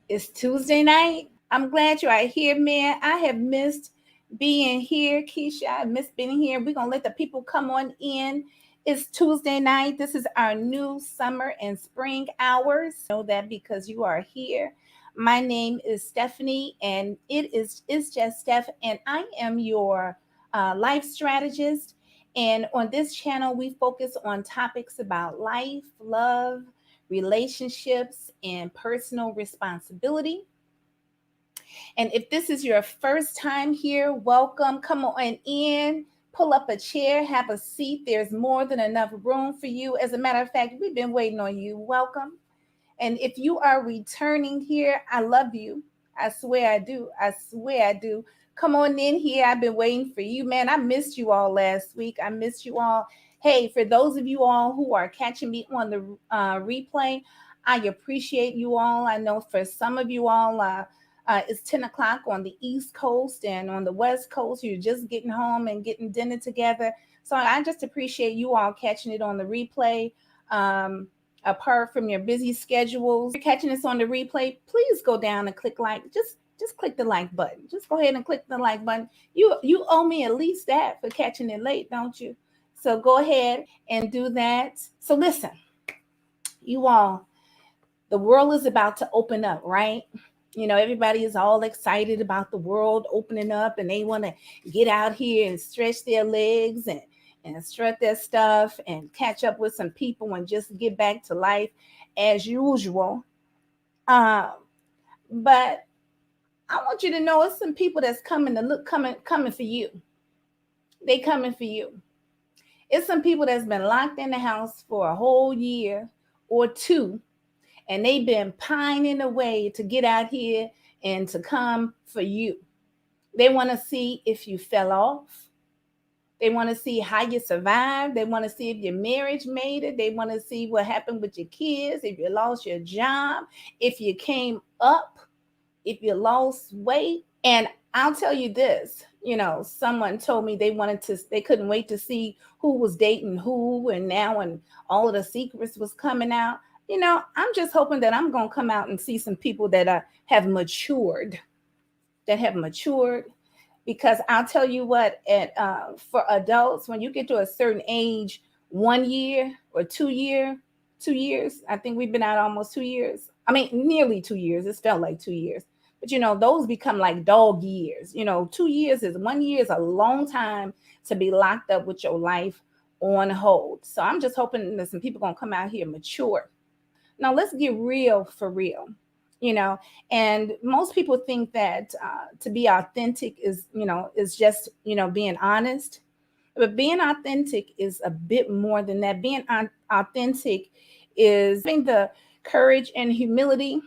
It's Tuesday night. I'm glad you are here, man. I have missed being here, Keisha. I missed being here. We're going to let the people come on in. It's Tuesday night. This is our new summer and spring hours. Know that because you are here. My name is Stephanie, and it's Just Steph, and I am your life strategist. And on this channel, we focus on topics about life, love, relationships, and personal responsibility. And if this is your first time here, welcome. Come on in, pull up a chair, have a seat. There's more than enough room for you. As a matter of fact, we've been waiting on you. Welcome. And if you are returning here, I love you. I swear I do. I swear I do. Come on in here. I've been waiting for you, man. I missed you all last week. I missed you all. Hey, for those of you all who are catching me on the replay, I appreciate you all. I know for some of you all, it's 10 o'clock on the East Coast, and on the West Coast, you're just getting home and getting dinner together. So I just appreciate you all catching it on the replay. Apart from your busy schedules, if you're catching this on the replay, please go down and click like. Just click the like button. Just go ahead and click the like button. You owe me at least that for catching it late, don't you? So go ahead and do that. So listen, you all, the world is about to open up, right? You know, everybody is all excited about the world opening up, and they want to get out here and stretch their legs and strut their stuff and catch up with some people and just get back to life as usual. Um, but I want you to know it's some people that's coming for you. They coming for you. It's some people that's been locked in the house for a whole year or two, and they've been pining away to get out here and to come for you. They want to see if you fell off. They want to see how you survived. They want to see if your marriage made it. They want to see what happened with your kids, if you lost your job, if you came up, if you lost weight. And I'll tell you this, someone told me they couldn't wait to see who was dating who, and now when all of the secrets was coming out, I'm just hoping that I'm going to come out and see some people that have matured, because I'll tell you what, for adults, when you get to a certain age, 1 year or 2 years, I think we've been out almost 2 years. I mean, nearly 2 years. It felt like 2 years. But, those become like dog years. 2 years 1 year is a long time to be locked up with your life on hold. So I'm just hoping that some people going to come out here mature. Now, let's get real for real. And most people think that to be authentic is just being honest, but being authentic is a bit more than that. Being authentic is having the courage and humility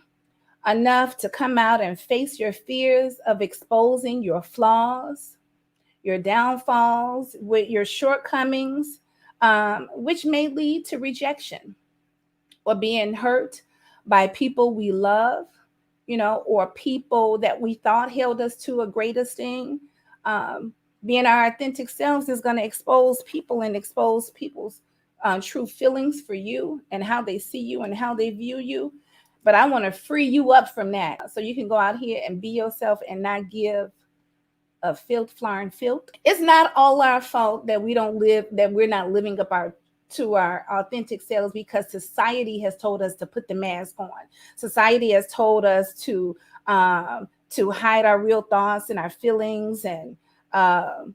enough to come out and face your fears of exposing your flaws, your downfalls, with your shortcomings, which may lead to rejection or being hurt by people we love, or people that we thought held us to a great esteem. Being our authentic selves is going to expose people and expose people's true feelings for you and how they see you and how they view you. But I want to free you up from that so you can go out here and be yourself and not give a flying filth. It's not all our fault that we're not living up to our authentic selves, because society has told us to put the mask on. Society has told us to hide our real thoughts and our feelings, and to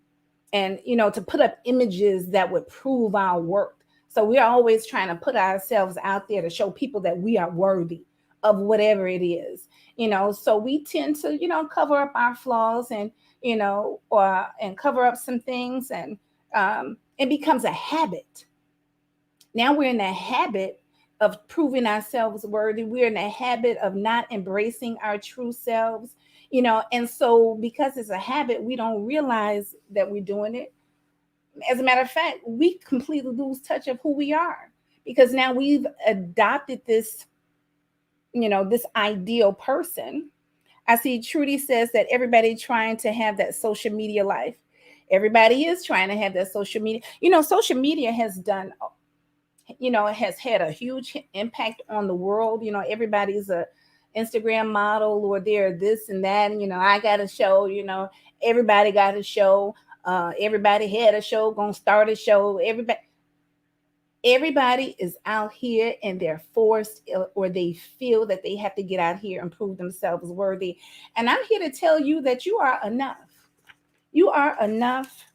put up images that would prove our worth. So we're always trying to put ourselves out there to show people that we are worthy of whatever it is. So we tend to cover up our flaws and and cover up some things, and it becomes a habit. Now we're in the habit of proving ourselves worthy. We're in the habit of not embracing our true selves, and so because it's a habit, we don't realize that we're doing it. As a matter of fact, we completely lose touch of who we are, because now we've adopted this ideal person. I see Trudy says that everybody trying to have that social media life. Everybody is trying to have that social media. Social media has done it has had a huge impact on the world. Everybody's Instagram model, or they're this and that. And, I got a show, everybody got a show. Everybody had a show, gonna start a show. Everybody is out here and they're forced, or they feel that they have to get out here and prove themselves worthy. And I'm here to tell you that you are enough. You are enough,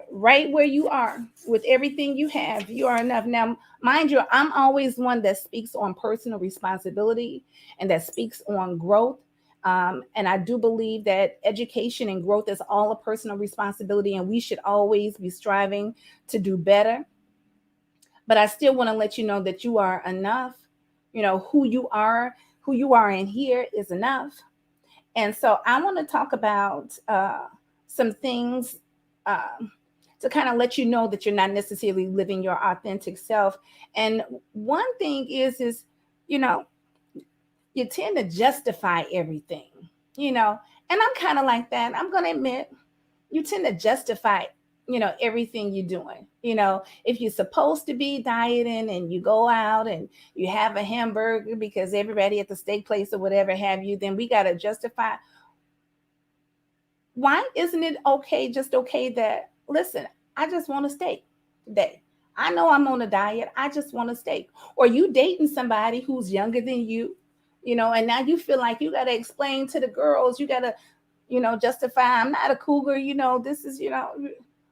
right where you are with everything you have. You are enough. Now, mind you, I'm always one that speaks on personal responsibility and that speaks on growth. And I do believe that education and growth is all a personal responsibility, and we should always be striving to do better. But I still want to let you know that you are enough. Who you are in here is enough. And so I want to talk about some things uh, to kind of let you know that you're not necessarily living your authentic self. And one thing is, you know, you tend to justify everything, and I'm kind of like that. I'm going to admit, you tend to justify everything you're doing. If you're supposed to be dieting and you go out and you have a hamburger because everybody at the steak place or whatever have you, then we got to justify. Why isn't it just okay that, listen, I just want a steak today. I know I'm on a diet, I just want a steak. Or you dating somebody who's younger than you, and now you feel like you got to explain to the girls, you got to justify, I'm not a cougar, this is,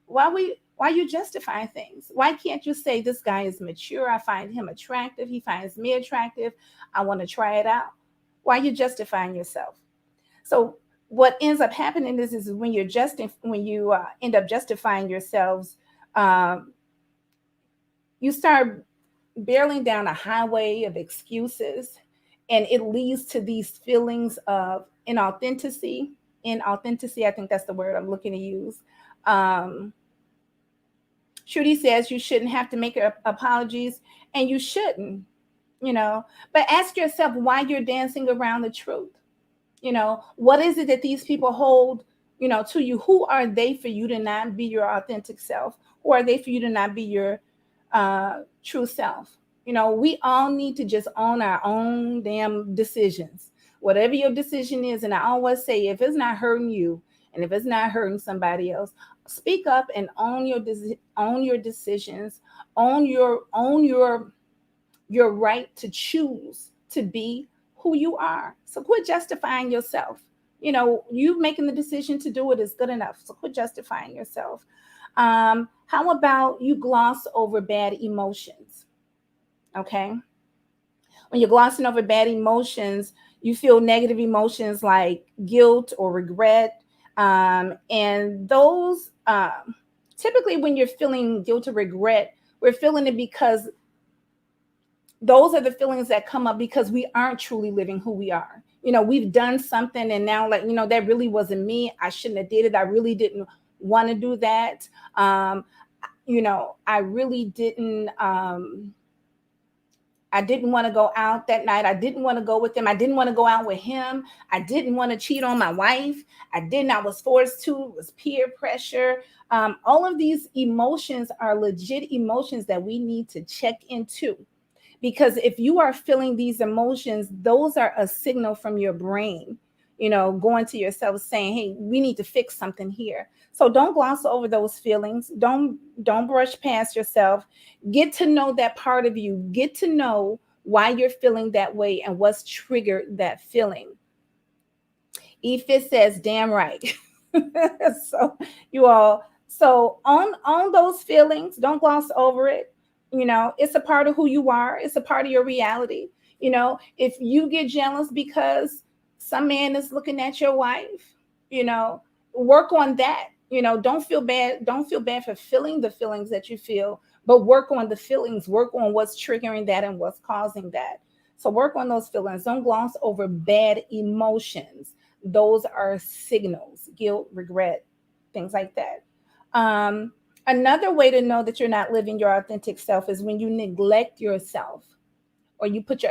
why you justifying things? Why can't you say, this guy is mature, I find him attractive, he finds me attractive, I want to try it out? Why are you justifying yourself? So what ends up happening is when when you end up justifying yourselves, um, you start barreling down a highway of excuses, and it leads to these feelings of inauthenticity. Inauthenticity, I think that's the word I'm looking to use. Um, Trudy says you shouldn't have to make apologies, and you shouldn't, but ask yourself why you're dancing around the truth. What is it that these people hold, to you? Who are they for you to not be your authentic self? Who are they for you to not be your true self? We all need to just own our own damn decisions, whatever your decision is. And I always say, if it's not hurting you and if it's not hurting somebody else, speak up and own your decisions, own your right to choose to be who you are. So quit justifying yourself. You making the decision to do it is good enough. So quit justifying yourself. How about you gloss over bad emotions? Okay. When you're glossing over bad emotions, you feel negative emotions like guilt or regret. And those, typically when you're feeling guilt or regret, we're feeling it because those are the feelings that come up because we aren't truly living who we are. We've done something and now, like, that really wasn't me. I shouldn't have did it. I really didn't want to do that. I really didn't, I didn't want to go out that night. I didn't want to go with him. I didn't want to go out with him. I didn't want to cheat on my wife. I was forced to. It was peer pressure. All of these emotions are legit emotions that we need to check into. Because if you are feeling these emotions, those are a signal from your brain, going to yourself saying, hey, we need to fix something here. So don't gloss over those feelings. Don't brush past yourself. Get to know that part of you. Get to know why you're feeling that way and what's triggered that feeling. Efit says, damn right. So you all, so on those feelings, don't gloss over it. It's a part of who you are. It's a part of your reality. If you get jealous because some man is looking at your wife, work on that. Don't feel bad. Don't feel bad for feeling the feelings that you feel, but work on the feelings, work on what's triggering that and what's causing that. So work on those feelings. Don't gloss over bad emotions. Those are signals, guilt, regret, things like that. Another way to know that you're not living your authentic self is when you neglect yourself, or you put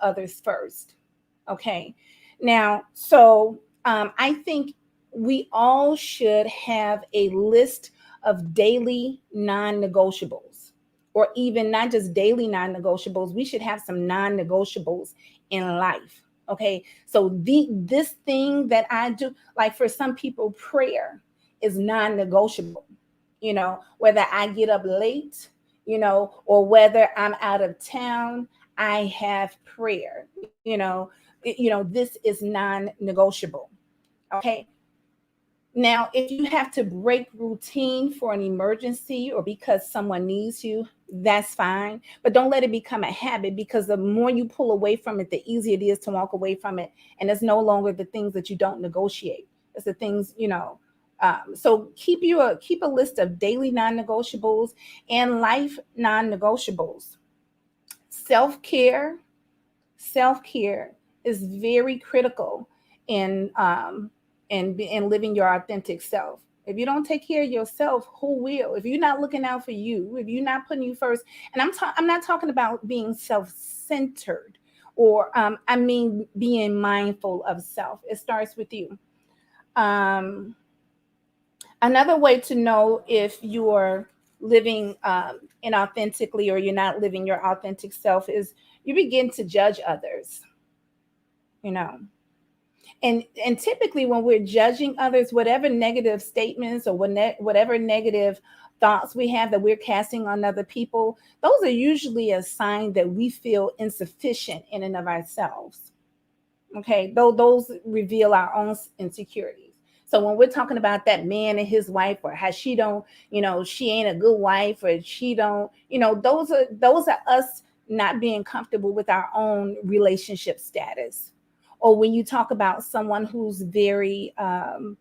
others first. Okay. Now, so I think we all should have a list of daily non-negotiables. or even not just daily non-negotiables. We should have some non-negotiables in life. Okay. So this thing that I do, like for some people, prayer is non-negotiable. Whether I get up late, or whether I'm out of town, I have prayer. This is non-negotiable. Okay. Now, if you have to break routine for an emergency or because someone needs you, that's fine. But don't let it become a habit, because the more you pull away from it, the easier it is to walk away from it. And it's no longer the things that you don't negotiate. It's the things, so keep a list of daily non-negotiables and life non-negotiables. Self-care. Self-care is very critical in in living your authentic self. If you don't take care of yourself, who will? If you're not looking out for you, if you're not putting you first, and I'm not talking about being self-centered, or I mean being mindful of self. It starts with you. Um, Another way to know if you're living inauthentically, or you're not living your authentic self, is you begin to judge others. You know, and typically when we're judging others, whatever negative statements or whatever negative thoughts we have that we're casting on other people, those are usually a sign that we feel insufficient in and of ourselves. Okay, though those reveal our own insecurities. So when we're talking about that man and his wife, or how she don't, she ain't a good wife, or she don't, those are us not being comfortable with our own relationship status. Or when you talk about someone who's very um,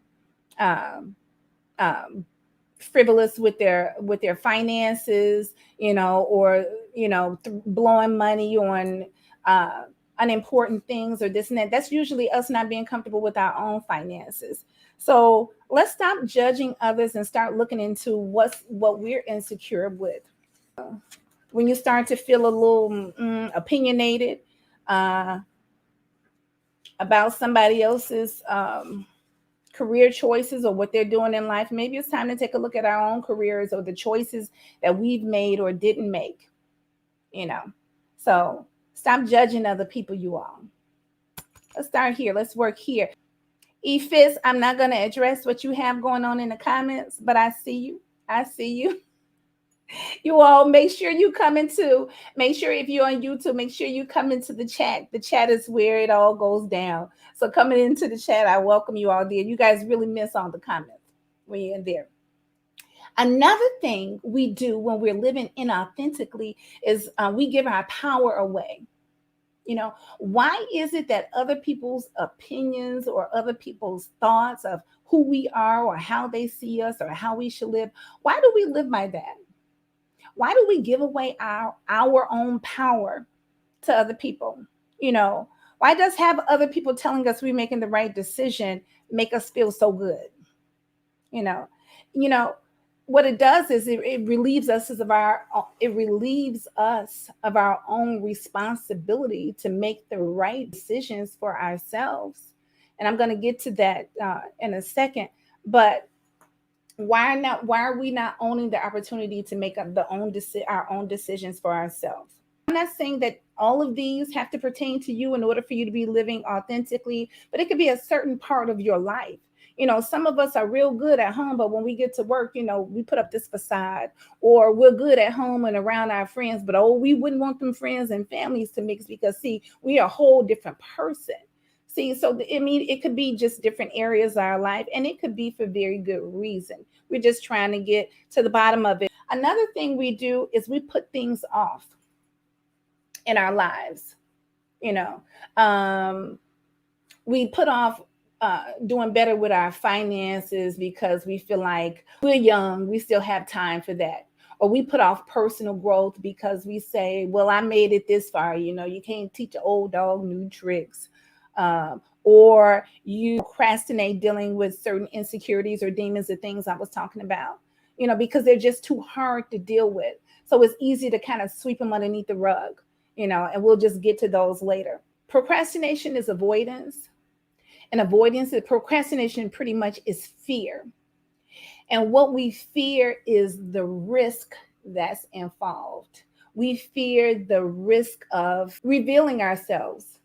um, frivolous with their finances, or blowing money on uh, unimportant things, or this and that. That's usually us not being comfortable with our own finances. So let's stop judging others and start looking into what we're insecure with. When you start to feel a little opinionated uh, about somebody else's career choices or what they're doing in life, maybe it's time to take a look at our own careers or the choices that we've made or didn't make. So stop judging other people, you all. Let's start here. Let's work here. Efis, I'm not going to address what you have going on in the comments, but I see you. I see you. You all make sure you come into, make sure if you're on YouTube, make sure you come into the chat. The chat is where it all goes down. So coming into the chat, I welcome you all there. You guys really miss all the comments when you're in there. Another thing we do when we're living inauthentically is we give our power away. Why is it that other people's opinions or other people's thoughts of who we are or how they see us or how we should live, why do we live by that? Why do we give away our own power to other people? Why does have other people telling us we're making the right decision make us feel so good? you know you know what it does is it relieves us of our own responsibility to make the right decisions for ourselves. And I'm going to get to that in a second. But why are we not owning the opportunity to make our own decisions for ourselves? I'm not saying that all of these have to pertain to you in order for you to be living authentically, but it could be a certain part of your life. Some of us are real good at home, but when we get to work, we put up this facade. Or we're good at home and around our friends, but we wouldn't want them friends and families to mix, because see, we are a whole different person. See, so it could be just different areas of our life, and it could be for very good reason. We're just trying to get to the bottom of it. Another thing we do is we put things off in our lives. We put off doing better with our finances because we feel like we're young, we still have time for that. Or we put off personal growth because we say, well, I made it this far. You can't teach an old dog new tricks. Or you procrastinate dealing with certain insecurities or demons or things I was talking about, because they're just too hard to deal with. So it's easy to kind of sweep them underneath the rug, and we'll just get to those later. Procrastination is avoidance. And procrastination pretty much is fear. And what we fear is the risk that's involved. We fear the risk of revealing ourselves.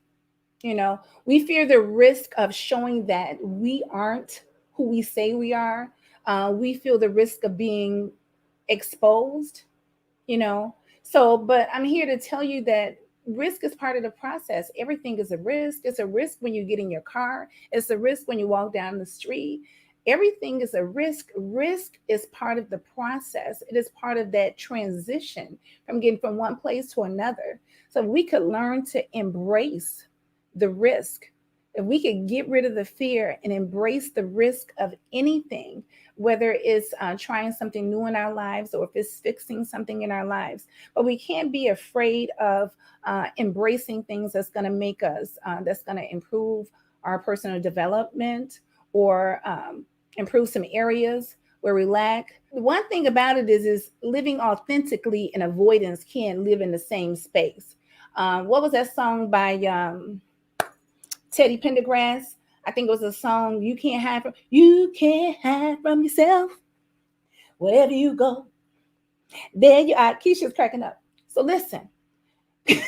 We fear the risk of showing that we aren't who we say we are. We feel the risk of being exposed, you know. But I'm here to tell you that risk is part of the process. Everything is a risk. It's a risk when you get in your car, it's a risk when you walk down the street. Everything is a risk. Risk is part of the process. It is part of that transition from getting from one place to another. So we could learn to embrace the risk. If we could get rid of the fear and embrace the risk of anything, whether it's trying something new in our lives or if it's fixing something in our lives. But we can't be afraid of embracing things that's going to make us, that's going to improve our personal development or improve some areas where we lack. One thing about it is living authentically and avoidance can't live in the same space. What was that song by Teddy Pendergrass? I think it was a song, you can't hide from yourself. Wherever you go, there you are. Keisha's cracking up. So listen. She's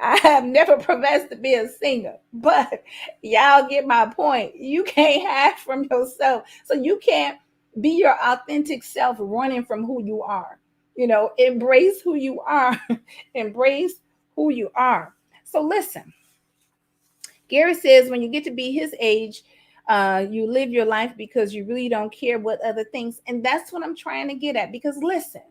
I have never professed to be a singer, but y'all get my point. You can't hide from yourself. So you can't be your authentic self running from who you are. Embrace who you are. Embrace who you are. So listen, Gary says when you get to be his age, you live your life because you really don't care what other things. And that's what I'm trying to get at. Because listen,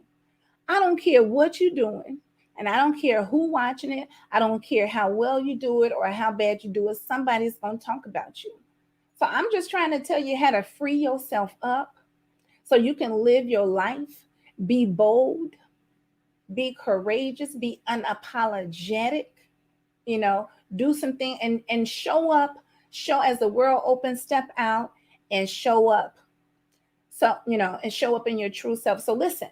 I don't care what you're doing. And I don't care who watching it. I don't care how well you do it or how bad you do it. Somebody's going to talk about you. So I'm just trying to tell you how to free yourself up so you can live your life, be bold, be courageous, be unapologetic, do something and show up, show as the world opens, step out and show up. So, and show up in your true self. So listen,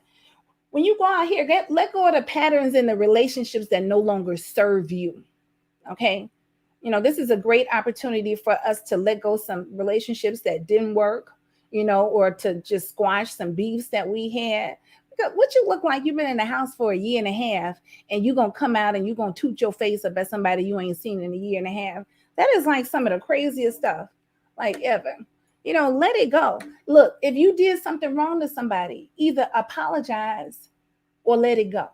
when you go out here, let go of the patterns in the relationships that no longer serve you. Okay. This is a great opportunity for us to let go some relationships that didn't work, or to just squash some beefs that we had. Because what you look like, you've been in the house for a year and a half and you're going to come out and you're going to toot your face up at somebody you ain't seen in a year and a half. That is like some of the craziest stuff like ever. Let it go. Look, if you did something wrong to somebody, either apologize or let it go.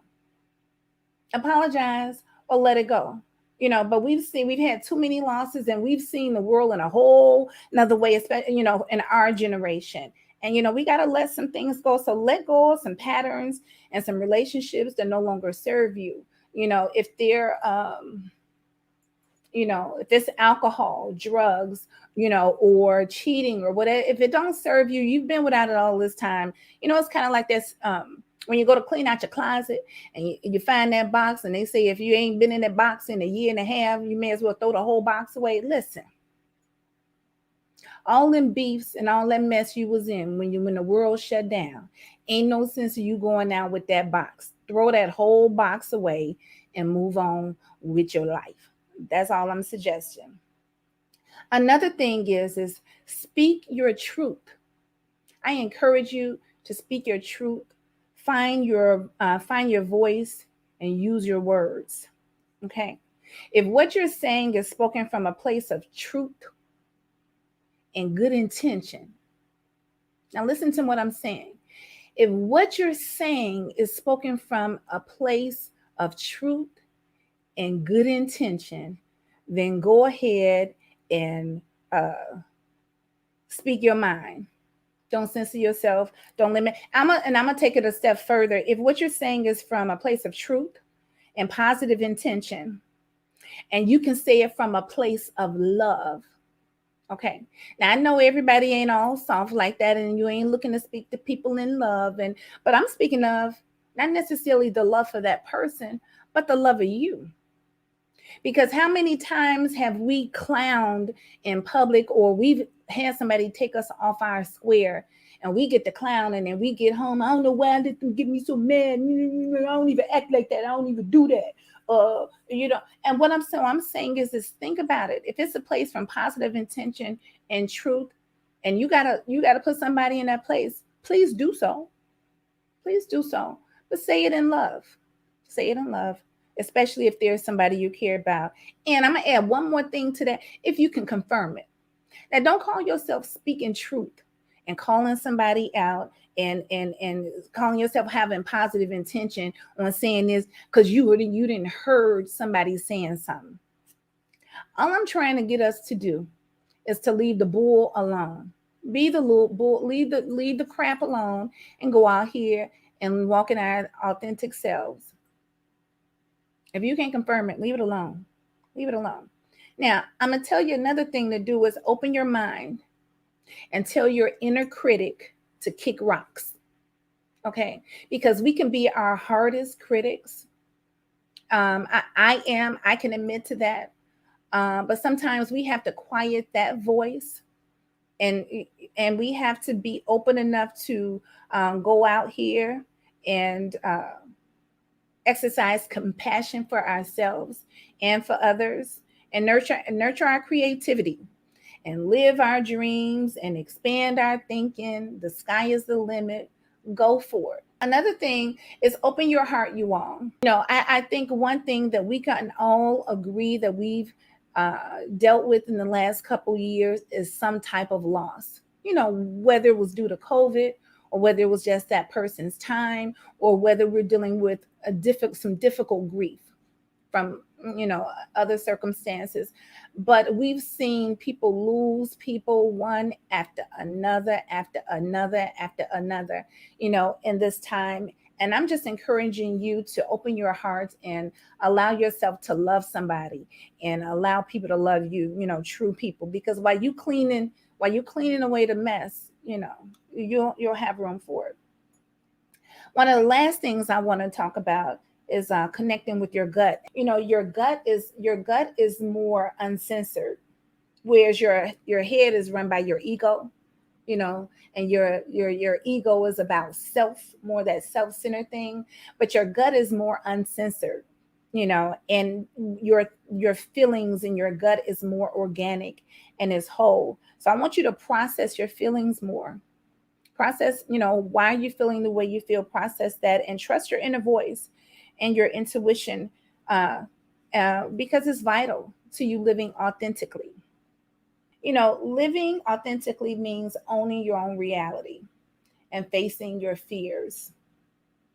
Apologize or let it go. But we've had too many losses and we've seen the world in a whole another way, especially, in our generation. And, we got to let some things go. So let go of some patterns and some relationships that no longer serve you. If they're, if it's alcohol, drugs, or cheating or whatever, if it don't serve you, you've been without it all this time. It's kind of like this, when you go to clean out your closet and you find that box and they say, if you ain't been in that box in a year and a half, you may as well throw the whole box away. Listen, all them beefs and all that mess you was in when the world shut down, ain't no sense of you going out with that box. Throw that whole box away and move on with your life. That's all I'm suggesting. Another thing is speak your truth. I encourage you to speak your truth. Find your voice and use your words. Okay. If what you're saying is spoken from a place of truth and good intention. Now listen to what I'm saying. If what you're saying is spoken from a place of truth and good intention, then go ahead and speak your mind. Don't censor yourself. Don't limit. I'm gonna take it a step further. If what you're saying is from a place of truth and positive intention, and you can say it from a place of love. Okay. Now I know everybody ain't all soft like that, and you ain't looking to speak to people in love. But I'm speaking of not necessarily the love for that person, but the love of you. Because how many times have we clowned in public, or we've had somebody take us off our square and we get the clown and then we get home. I don't know why they get me so mad. I don't even act like that. I don't even do that. And what I'm saying is think about it. If it's a place from positive intention and truth, and you gotta put somebody in that place, please do so. Please do so. But say it in love. Say it in love, especially if there's somebody you care about. And I'm gonna add one more thing to that, if you can confirm it. Now, don't call yourself speaking truth and calling somebody out and calling yourself having positive intention on saying this because you didn't heard somebody saying something. All I'm trying to get us to do is to leave the bull alone. Be the little bull, leave the crap alone, and go out here and walk in our authentic selves. If you can't confirm it, leave it alone. Leave it alone. Now, I'm gonna tell you another thing to do is open your mind and tell your inner critic to kick rocks. Okay, because we can be our hardest critics. I can admit to that. But sometimes we have to quiet that voice, and we have to be open enough to go out here and exercise compassion for ourselves and for others, and nurture our creativity and live our dreams and expand our thinking. The sky is the limit. Go for it. Another thing is open your heart, you all. I think one thing that we can all agree that we've dealt with in the last couple years is some type of loss. Whether it was due to COVID, or whether it was just that person's time, or whether we're dealing with some difficult grief from you know other circumstances. But we've seen people lose people one after another, after another, after another, in this time. And I'm just encouraging you to open your hearts and allow yourself to love somebody, and allow people to love you, true people. Because while you cleaning away the mess, you'll have room for it. One of the last things I want to talk about is connecting with your gut. Your gut is more uncensored, whereas your head is run by your ego. You know, and your ego is about self, more that self-centered thing, but your gut is more uncensored. And your feelings in your gut is more organic and is whole. So I want you to process your feelings more. Process, why are you feeling the way you feel. Process that and trust your inner voice and your intuition, because it's vital to you living authentically. Living authentically means owning your own reality and facing your fears,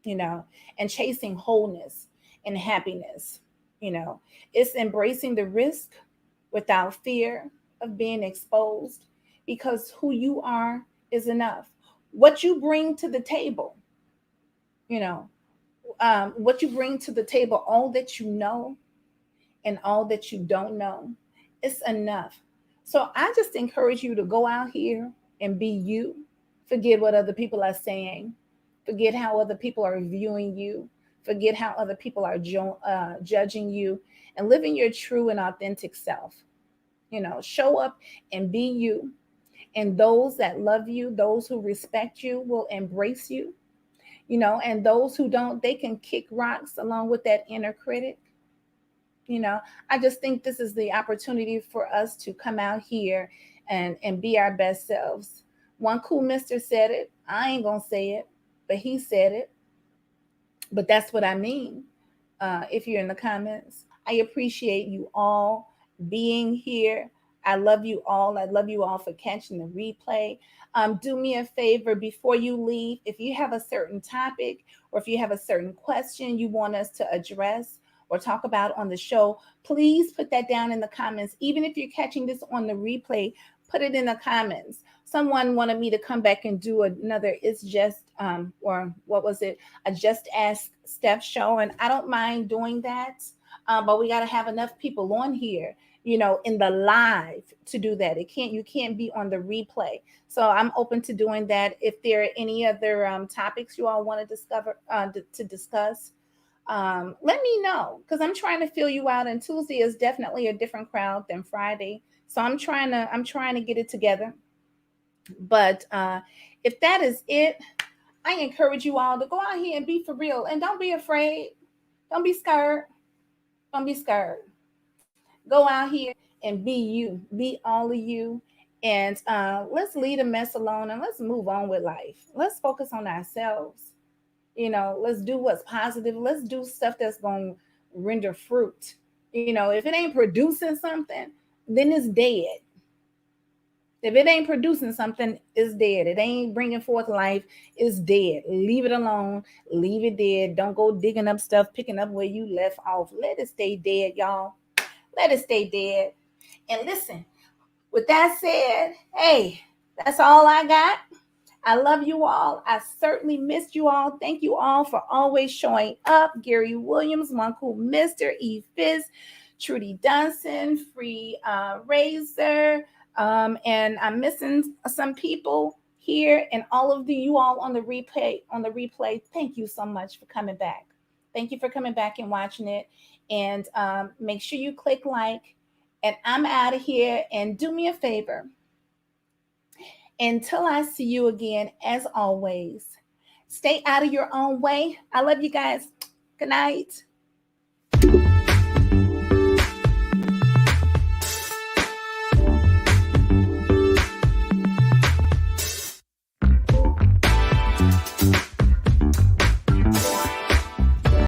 you know, and chasing wholeness and happiness. It's embracing the risk without fear of being exposed, because who you are is enough. What you bring to the table, you know, what you bring to the table, all that you know and all that you don't know, it's enough. So I just encourage you to go out here and be you. Forget what other people are saying. Forget how other people are viewing you. Forget how other people are judging you, and living your true and authentic self. Show up and be you. And those that love you, those who respect you, will embrace you. And those who don't, they can kick rocks along with that inner critic. you know I just think this is the opportunity for us to come out here and be our best selves. One cool mister said it. I ain't gonna say it, but he said it. But that's what I mean. If you're in the comments, I appreciate you all being here. I love you all. I love you all for catching the replay. Do me a favor before you leave. If you have a certain topic, or if you have a certain question you want us to address or talk about on the show, please put that down in the comments. Even if you're catching this on the replay, put it in the comments. Someone wanted me to come back and do another It's Just, or what was it? A Just Ask Steph show. And I don't mind doing that. But we got to have enough people on here, in the live to do that. You can't be on the replay. So I'm open to doing that. If there are any other topics you all want to discuss, let me know, because I'm trying to fill you out. And Tuesday is definitely a different crowd than Friday. So I'm trying to get it together. But if that is it, I encourage you all to go out here and be for real, and don't be afraid. Don't be scared. Don't be scared. Go out here and be you. Be all of you. And let's leave the mess alone and let's move on with life. Let's focus on ourselves. Let's do what's positive. Let's do stuff that's going to render fruit. If it ain't producing something, then it's dead. If it ain't producing something, it's dead. It ain't bringing forth life, it's dead. Leave it alone. Leave it dead. Don't go digging up stuff, picking up where you left off. Let it stay dead, y'all. Let it stay dead. And listen, with that said, hey, that's all I got. I love you all. I certainly missed you all. Thank you all for always showing up. Gary Williams, One Cool Mr. E. Fizz, Trudy Dunson, Free Razor, and I'm missing some people here, and all of you all on the replay. Thank you so much for coming back. Thank you for coming back and watching it. And make sure you click like. And I'm out of here. And do me a favor. Until I see you again, as always, stay out of your own way. I love you guys. Good night.